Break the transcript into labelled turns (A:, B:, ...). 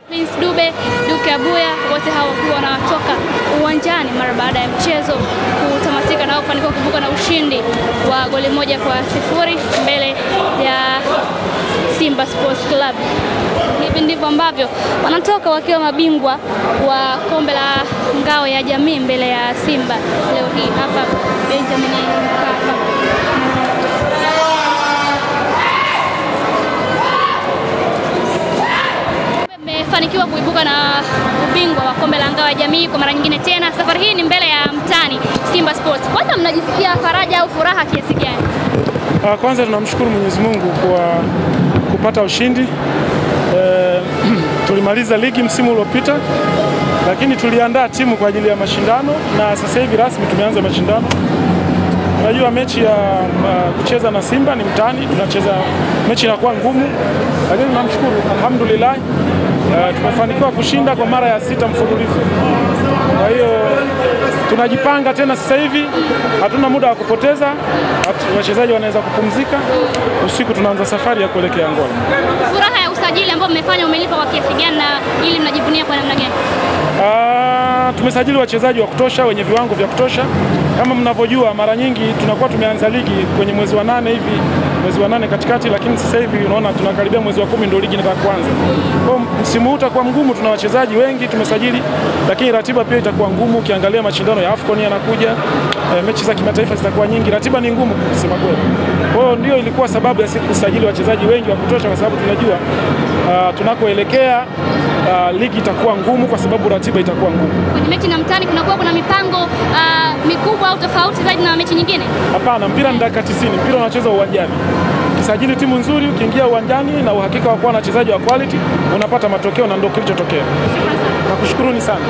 A: Prince Dube, Duke Abuya, wote hao wakiwa wanatoka uwanjani mara baada ya mchezo kutamatika na kufanikiwa kuvuka na ushindi wa goli 1-0 mbele ya Simba Sports Club. Hivi ndivyo ambavyo wanatoka wakiwa mabingwa wa kombe la ngao ya jamii mbele ya Simba leo hii hapa Benjamin Mkapa. Fanikiwa kuibuka na ubingwa wa kombe la ngao ya jamii kwa mara nyingine tena. Safari hii ni mbele ya mtani Simba Sports. Kwanza mnajisikia faraja au furaha kiasi gani?
B: Kwanza tunamshukuru Mwenyezi Mungu kwa kupata ushindi. Tulimaliza ligi msimu uliopita, lakini tuliandaa timu kwa ajili ya mashindano na sasa hivi rasmi tumeanza mashindano. Unajua mechi ya kucheza na Simba ni mtani, tunacheza mechi inakuwa ngumu, lakini tunamshukuru alhamdulillah tumefanikiwa kushinda kwa mara ya 6 mfululizo. Kwa hiyo tunajipanga tena sasa hivi, hatuna muda wa kupoteza, wachezaji wanaweza kupumzika, usiku tunaanza safari ya kuelekea Angola.
A: Furaha ya usajili ambao mmefanya umelipa kwa kiasi gani na ili mnajivunia kwa namna gani?
B: Tumesajili wachezaji wa kutosha wenye viwango vya kutosha. Kama mnavyojua mara nyingi tunakuwa tumeanza ligi kwenye mwezi wa 8 hivi, mwezi wa 8 katikati, lakini sasa hivi unaona tunakaribia mwezi wa 10 ndio ligi inataka kuanza. Kwa msimu huu utakuwa mgumu, tuna wachezaji wengi tumesajili, lakini ratiba pia itakuwa ngumu. Ukiangalia mashindano ya AFCON yanakuja, mechi za kimataifa zitakuwa nyingi, ratiba ni ngumu kusema kweli. Kwa hiyo ndio ilikuwa sababu ya sisi kusajili wachezaji wengi wa kutosha, kwa sababu tunajua tunakoelekea ligi itakuwa ngumu kwa sababu ratiba itakuwa ngumu.
A: Kwenye mechi na mtani kuna mipango mikubwa au tofauti zaidi na mechi nyingine? Hapana,
B: mpira ni dakika 90, mpira unachezwa uwanjani. Ukisajili timu nzuri, ukiingia uwanjani na uhakika wa kuwa na wachezaji wa quality, unapata matokeo na ndio kilichotokea. Nakushukuruni sana.